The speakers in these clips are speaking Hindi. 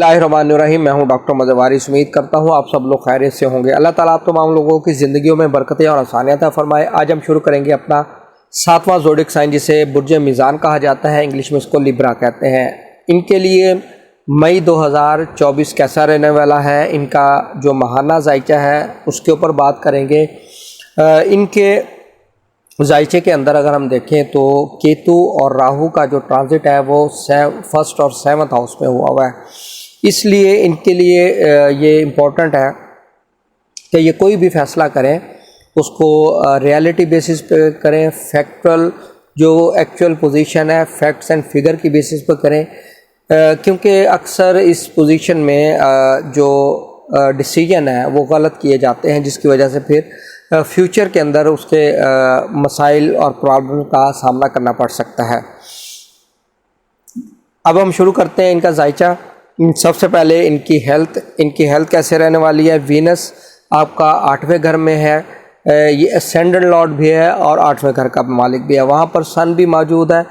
बिस्मिल्लाहिर्रहमानिर्रहीम। मैं हूं डॉक्टर मज़हर वारिस। उम्मीद करता हूं आप सब लोग खैरियत से होंगे। अल्लाह ताला आप तमाम लोगों की ज़िंदगियों में बरकतें और आसानियत फरमाए। आज हम शुरू करेंगे अपना 7वां ज़ोडिक साइन, जिसे बुर्ज मीज़ान कहा जाता है, इंग्लिश में इसको लिब्रा कहते हैं। इनके लिए मई 2024 कैसा रहने वाला है, इनका जो माहाना जायका है उसके ऊपर बात करेंगे। इनके जायचे के अंदर अगर हम देखें तो केतु और राहु का जो ट्रांजिट है वो फर्स्ट और 7th हाउस में हुआ है। इसलिए इनके लिए ये इम्पोर्टेंट है कि ये कोई भी फैसला करें उसको रियलिटी बेसिस पे करें, फैक्चुअल जो एक्चुअल पोजीशन है फैक्ट्स एंड फिगर की बेसिस पे करें, क्योंकि अक्सर इस पोजीशन में जो डिसीजन है वो गलत किए जाते हैं, जिसकी वजह से फिर फ्यूचर के अंदर उसके मसाइल और प्रॉब्लम का सामना करना पड़ सकता है। अब हम शुरू करते हैं इनका जायचा। सबसे पहले इनकी हेल्थ कैसे रहने वाली है। वीनस आपका 8वें घर में है, ये असेंडेंट लॉर्ड भी है और 8वें घर का मालिक भी है। वहाँ पर सन भी मौजूद है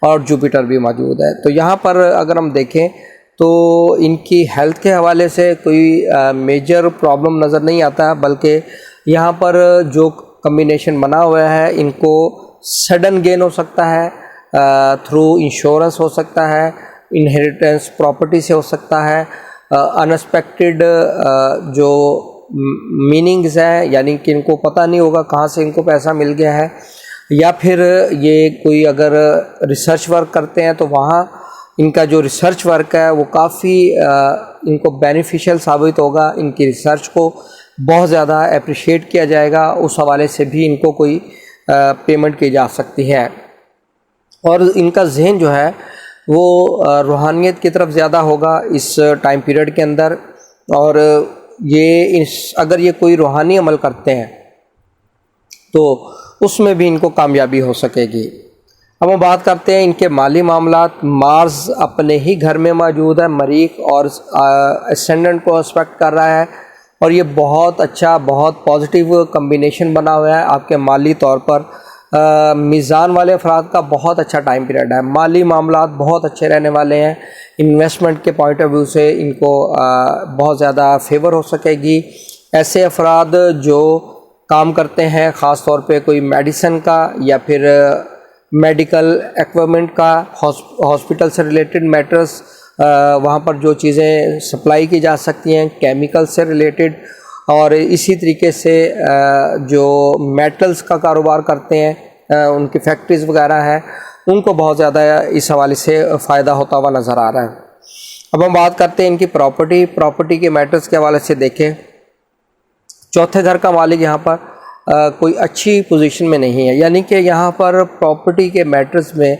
और जुपिटर भी मौजूद है। तो यहाँ पर अगर हम देखें तो इनकी हेल्थ के हवाले से कोई मेजर प्रॉब्लम नज़र नहीं आता, बल्कि यहाँ पर जो कम्बिनेशन बना हुआ है इनको सडन गेन हो सकता है, थ्रू इंश्योरेंस हो सकता है, इनहेरिटेंस प्रॉपर्टी से हो सकता है, अनएक्सपेक्टेड जो मीनिंग्स हैं, यानी कि इनको पता नहीं होगा कहाँ से इनको पैसा मिल गया है, या फिर ये कोई अगर रिसर्च वर्क करते हैं तो वहाँ इनका जो रिसर्च वर्क है वो काफ़ी इनको बेनिफिशियल साबित होगा। इनकी रिसर्च को बहुत ज़्यादा अप्रिशिएट किया जाएगा, उस हवाले से भी इनको कोई पेमेंट की जा सकती है। और इनका जहन जो है वो रूहानियत की तरफ ज़्यादा होगा इस टाइम पीरियड के अंदर, और ये अगर ये कोई रूहानी अमल करते हैं तो उसमें भी इनको कामयाबी हो सकेगी। अब हम बात करते हैं इनके माली मामलात। मार्स अपने ही घर में मौजूद है, मरीख और असेंडेंट को एस्पेक्ट कर रहा है, और ये बहुत अच्छा, बहुत पॉजिटिव कम्बिनेशन बना हुआ है आपके माली तौर पर। मीज़ान वाले अफराद का बहुत अच्छा टाइम पीरियड है, माली मामलात बहुत अच्छे रहने वाले हैं। इन्वेस्टमेंट के पॉइंट ऑफ व्यू से इनको बहुत ज़्यादा फेवर हो सकेगी। ऐसे अफराद जो काम करते हैं ख़ास तौर पे कोई मेडिसिन का या फिर मेडिकल इक्विपमेंट का, हॉस्पिटल से रिलेटेड मैटर्स, वहाँ पर जो चीज़ें सप्लाई की जा सकती हैं केमिकल से रिलेटेड, और इसी तरीके से जो मेटल्स का कारोबार करते हैं उनकी फैक्ट्रीज़ वगैरह हैं, उनको बहुत ज़्यादा इस हवाले से फ़ायदा होता हुआ नज़र आ रहा है। अब हम बात करते हैं इनकी प्रॉपर्टी के मैटर्स के हवाले से। देखें, चौथे घर का मालिक यहाँ पर कोई अच्छी पोजीशन में नहीं है, यानी कि यहाँ पर प्रॉपर्टी के मैटर्स में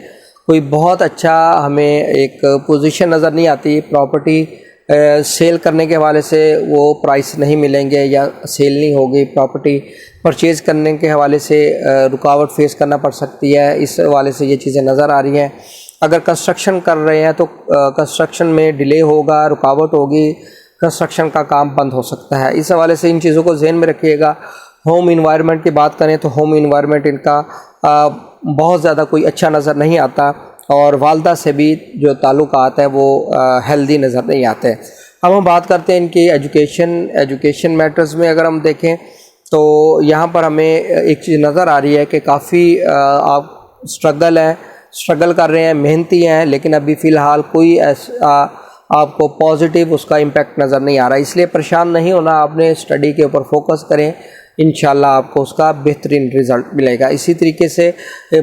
कोई बहुत अच्छा हमें एक पोजीशन नज़र नहीं आती। प्रॉपर्टी सेल करने के हवाले से वो प्राइस नहीं मिलेंगे या सेल नहीं होगी। प्रॉपर्टी परचेज़ करने के हवाले से रुकावट फेस करना पड़ सकती है, इस हवाले से ये चीज़ें नज़र आ रही हैं। अगर कंस्ट्रक्शन कर रहे हैं तो कंस्ट्रक्शन में डिले होगा, रुकावट होगी, कंस्ट्रक्शन का काम बंद हो सकता है। इस हवाले से इन चीज़ों को ज़हन में रखिएगा। होम इन्वायरमेंट की बात करें तो होम इन्वायरमेंट इनका बहुत ज़्यादा कोई अच्छा नज़र नहीं आता, और वालदा से भी जो ताल्लुकात है वो हेल्दी नज़र नहीं आते। अब हम बात करते हैं इनकी एजुकेशन मैटर्स में। अगर हम देखें तो यहाँ पर हमें एक चीज़ नज़र आ रही है कि काफ़ी आप स्ट्रगल कर रहे हैं, मेहनती हैं, लेकिन अभी फ़िलहाल कोई आपको पॉजिटिव उसका इम्पेक्ट नज़र नहीं आ रहा। इसलिए परेशान नहीं होना, आपने स्टडी के ऊपर फोकस करें, इंशाल्लाह आपको उसका बेहतरीन रिज़ल्ट मिलेगा। इसी तरीके से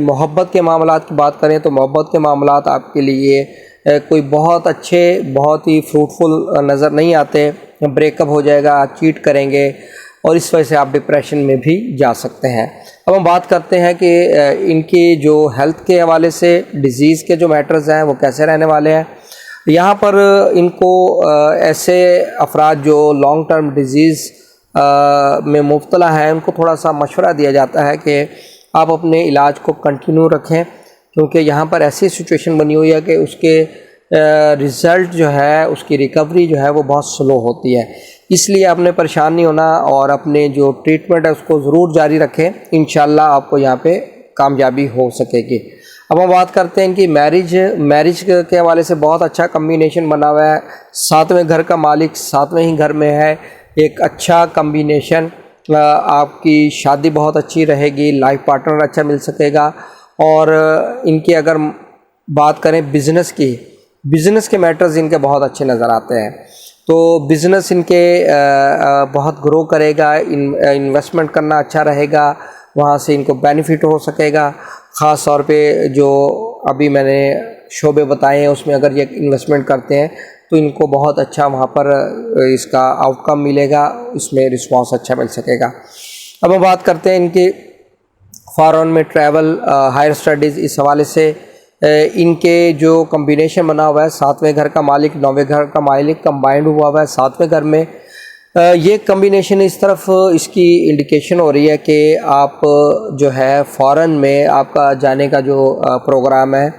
मोहब्बत के मामलात की बात करें तो मोहब्बत के मामलात आपके लिए कोई बहुत अच्छे, बहुत ही फ्रूटफुल नज़र नहीं आते। ब्रेकअप हो जाएगा, चीट करेंगे, और इस वजह से आप डिप्रेशन में भी जा सकते हैं। अब हम बात करते हैं कि इनकी जो हेल्थ के हवाले से डिज़ीज़ के जो मैटर्स हैं वो कैसे रहने वाले हैं। यहाँ पर इनको ऐसे अफराद जो लॉन्ग टर्म डिज़ीज़ में मुब्तला है उनको थोड़ा सा मशवरा दिया जाता है कि आप अपने इलाज को कंटिन्यू रखें, क्योंकि यहाँ पर ऐसी सिचुएशन बनी हुई है कि उसके रिज़ल्ट जो है, उसकी रिकवरी जो है वो बहुत स्लो होती है। इसलिए आपने परेशान नहीं होना और अपने जो ट्रीटमेंट है उसको ज़रूर जारी रखें, इंशाल्लाह आपको यहाँ पे कामयाबी हो सकेगी। अब हम बात करते हैं इनकी मैरिज के हवाले से बहुत अच्छा कम्बिनेशन बना हुआ है। 7वें घर का मालिक 7वें ही घर में है, एक अच्छा कम्बिनेशन। आपकी शादी बहुत अच्छी रहेगी, लाइफ पार्टनर अच्छा मिल सकेगा। और इनकी अगर बात करें बिज़नेस के मैटर्स इनके बहुत अच्छे नज़र आते हैं। तो बिज़नेस इनके बहुत ग्रो करेगा, इन्वेस्टमेंट करना अच्छा रहेगा, वहाँ से इनको बेनिफिट हो सकेगा। ख़ास तौर पे जो अभी मैंने शोबे बताए हैं उसमें अगर ये इन्वेस्टमेंट करते हैं तो इनको बहुत अच्छा वहाँ पर इसका आउटकम मिलेगा, इसमें रिस्पॉन्स अच्छा मिल सकेगा। अब हम बात करते हैं इनके फॉरेन में ट्रैवल, हायर स्टडीज़, इस हवाले से इनके जो कम्बिनेशन बना हुआ है 7वें घर का मालिक 9वें घर का मालिक कंबाइंड हुआ है 7वें घर में। ये कम्बिनेशन इस तरफ इसकी इंडिकेशन हो रही है कि आप जो है फॉरेन में आपका जाने का जो प्रोग्राम है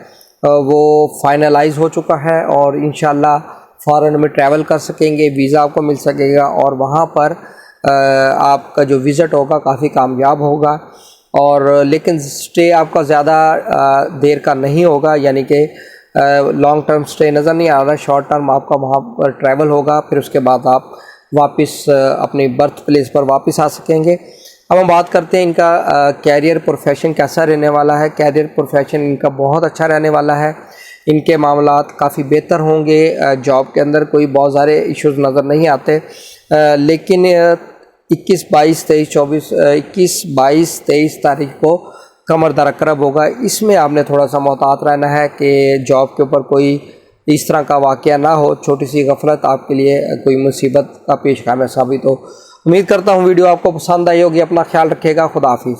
वो फाइनलाइज हो चुका है और इंशाल्लाह फॉरेन में ट्रैवल कर सकेंगे, वीज़ा आपको मिल सकेगा और वहाँ पर आपका जो विज़िट होगा काफ़ी कामयाब होगा। और लेकिन स्टे आपका ज़्यादा देर का नहीं होगा, यानी कि लॉन्ग टर्म स्टे नज़र नहीं आ रहा, शॉर्ट टर्म आपका वहाँ पर ट्रैवल होगा, फिर उसके बाद आप वापस अपनी बर्थ प्लेस पर वापस आ सकेंगे। अब हम बात करते हैं इनका कैरियर प्रोफेशन कैसा रहने वाला है। कैरियर प्रोफेशन इनका बहुत अच्छा रहने वाला है, इनके मामलात काफ़ी बेहतर होंगे। जॉब के अंदर कोई बहुत सारे इश्यूज़ नज़र नहीं आते, लेकिन 21, 22, 23 तारीख को कमर दरकरब होगा। इसमें आपने थोड़ा सा मोहतात रहना है कि जॉब के ऊपर कोई इस तरह का वाक़या ना हो, छोटी सी गफलत आपके लिए कोई मुसीबत का पेश खाना साबित हो। उम्मीद करता हूँ वीडियो आपको पसंद आई होगी। अपना ख्याल रखिएगा। खुदा हाफिज़।